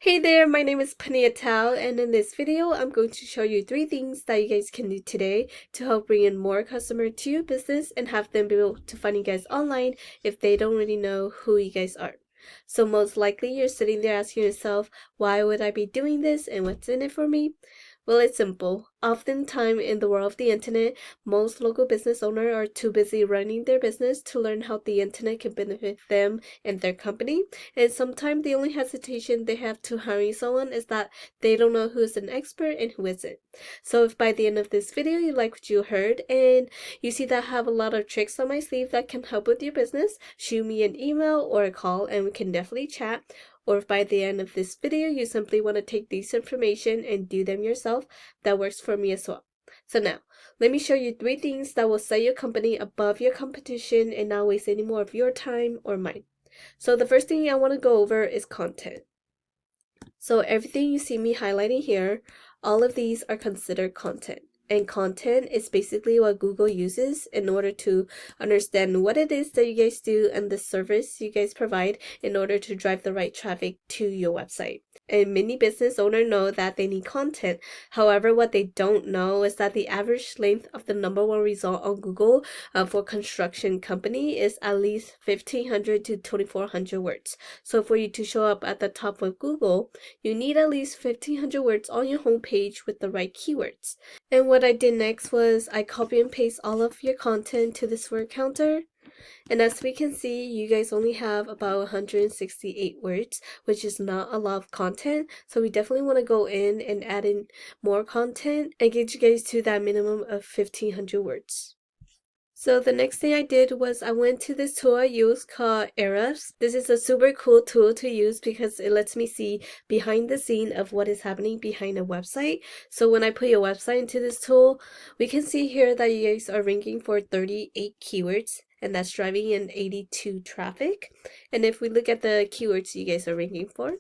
Hey there, my name is Panyia, and in this video, I'm going to show you 3 things that you guys can do today to help bring in more customers to your business and have them be able to find you guys online if they don't really know who you guys are. So most likely you're sitting there asking yourself, why would I be doing this and what's in it for me? Well, it's simple. Oftentimes in the world of the internet, most local business owners are too busy running their business to learn how the internet can benefit them and their company. And sometimes the only hesitation they have to hiring someone is that they don't know who is an expert and who isn't. So if by the end of this video you like what you heard and you see that I have a lot of tricks on my sleeve that can help with your business, shoot me an email or a call and we can definitely chat. Or if by the end of this video you simply want to take these information and do them yourself, that works for me as well. So now, let me show you 3 things that will set your company above your competition and not waste any more of your time or mine. So the first thing I want to go over is content. So everything you see me highlighting here, all of these are considered content. And content is basically what Google uses in order to understand what it is that you guys do and the service you guys provide in order to drive the right traffic to your website. And many business owners know that they need content. However, what they don't know is that the average length of the #1 result on Google for construction company is at least 1,500 to 2,400 words. So for you to show up at the top of Google, you need at least 1,500 words on your homepage with the right keywords. And what I did next was I copy and paste all of your content to this word counter. And as we can see, you guys only have about 168 words, which is not a lot of content. So we definitely want to go in and add in more content and get you guys to that minimum of 1,500 words. So the next thing I did was I went to this tool I use called Ahrefs. This is a super cool tool to use because it lets me see behind the scene of what is happening behind a website. So when I put your website into this tool, we can see here that you guys are ranking for 38 keywords and that's driving in 82 traffic. And if we look at the keywords you guys are ranking for,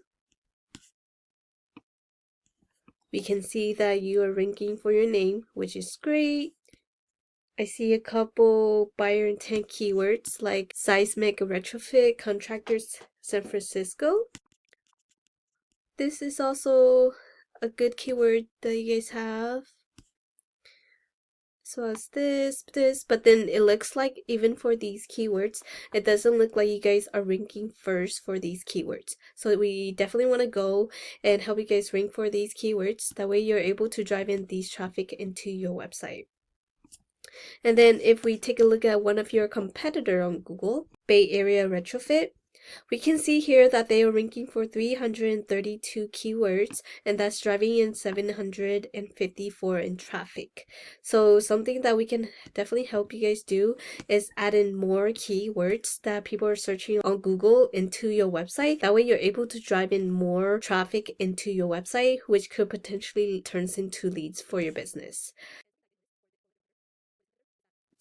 we can see that you are ranking for your name, which is great. I see a couple buyer intent keywords like seismic retrofit contractors San Francisco. This is also a good keyword that you guys have. So as this, but then it looks like even for these keywords, it doesn't look like you guys are ranking first for these keywords. So we definitely want to go and help you guys rank for these keywords. That way you're able to drive in these traffic into your website. And then if we take a look at one of your competitor on Google, Bay Area Retrofit, we can see here that they are ranking for 332 keywords and that's driving in 754 in traffic. So something that we can definitely help you guys do is add in more keywords that people are searching on Google into your website. That way you're able to drive in more traffic into your website, which could potentially turn into leads for your business.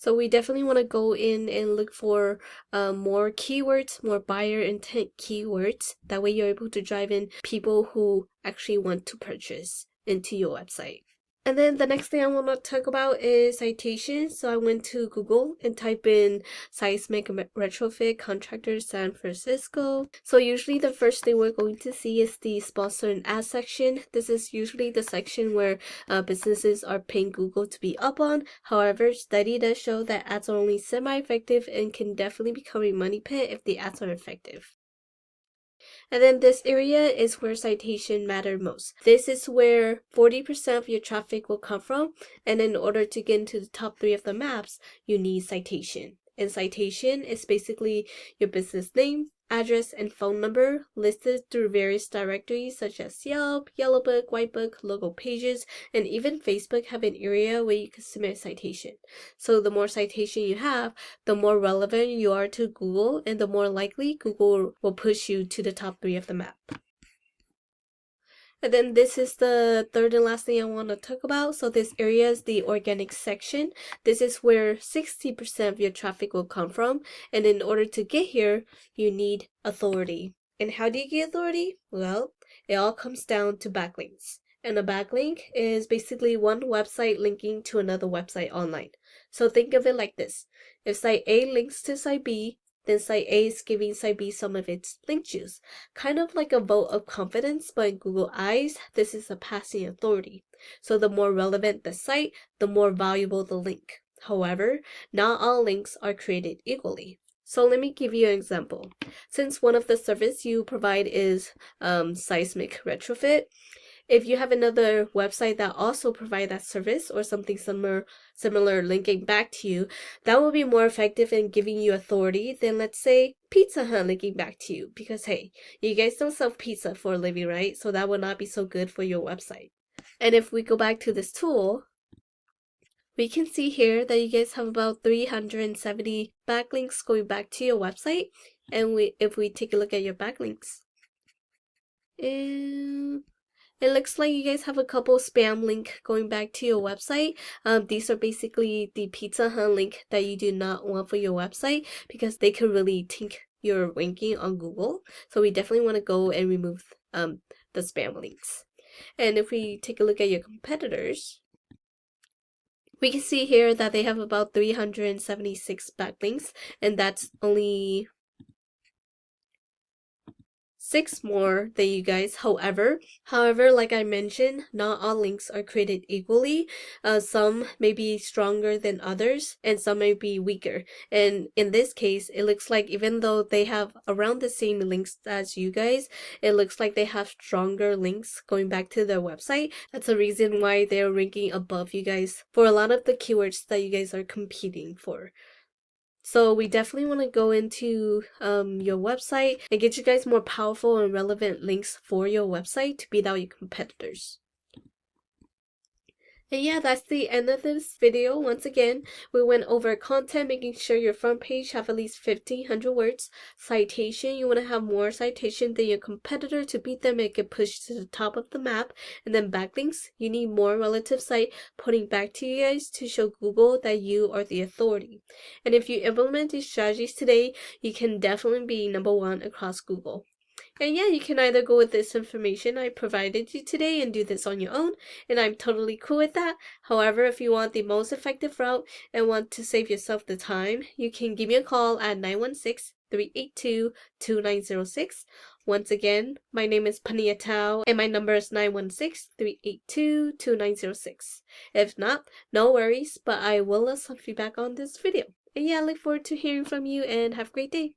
So we definitely want to go in and look for more keywords, more buyer intent keywords. That way you're able to drive in people who actually want to purchase into your website. And then the next thing I want to talk about is citations. So I went to Google and type in seismic retrofit contractor San Francisco. So usually the first thing we're going to see is the sponsor and ad section. This is usually the section where businesses are paying Google to be up on. However, study does show that ads are only semi-effective and can definitely become a money pit if the ads are effective. And then this area is where citation matter most. This is where 40% of your traffic will come from. And in order to get into the top 3 of the maps, you need citation. And citation is basically your business name, address, and phone number listed through various directories such as Yelp, Yellowbook, Whitebook, local pages, and even Facebook have an area where you can submit a citation. So the more citation you have, the more relevant you are to Google and the more likely Google will push you to the top 3 of the map. And then this is the third and last thing I want to talk about. So this area is the organic section. This is where 60% of your traffic will come from. And in order to get here, you need authority. And how do you get authority? Well, it all comes down to backlinks. And a backlink is basically one website linking to another website online. So think of it like this. If site A links to site B, then site A is giving site B some of its link juice. Kind of like a vote of confidence, but in Google eyes, this is a passing authority. So the more relevant the site, the more valuable the link. However, not all links are created equally. So let me give you an example. Since one of the service you provide is seismic retrofit, if you have another website that also provide that service or something similar linking back to you, that will be more effective in giving you authority than, let's say, Pizza Hut linking back to you. Because hey, you guys don't sell pizza for a living, right? So that would not be so good for your website. And if we go back to this tool, we can see here that you guys have about 370 backlinks going back to your website. And if we take a look at your backlinks, and it looks like you guys have a couple spam link going back to your website. These are basically the Pizza Hut link that you do not want for your website because they could really tank your ranking on Google. So we definitely want to go and remove the spam links. And if we take a look at your competitors, we can see here that they have about 376 backlinks, and that's only 6 more than you guys. However, like I mentioned, not all links are created equally. Some may be stronger than others, and some may be weaker. And in this case, it looks like even though they have around the same links as you guys, it looks like they have stronger links going back to their website. That's the reason why they're ranking above you guys for a lot of the keywords that you guys are competing for. So we definitely want to go into your website and get you guys more powerful and relevant links for your website to beat out your competitors. And yeah, that's the end of this video. Once again, we went over content, making sure your front page have at least 1,500 words. Citation, you want to have more citation than your competitor to beat them and get pushed to the top of the map. And then backlinks, you need more relative site pointing back to you guys to show Google that you are the authority. And if you implement these strategies today, you can definitely be #1 across Google. And yeah, you can either go with this information I provided you today and do this on your own, and I'm totally cool with that. However, if you want the most effective route and want to save yourself the time, you can give me a call at 916-382-2906. Once again, my name is Panyia and my number is 916-382-2906. If not, no worries, but I will leave some feedback on this video. And yeah, I look forward to hearing from you and have a great day.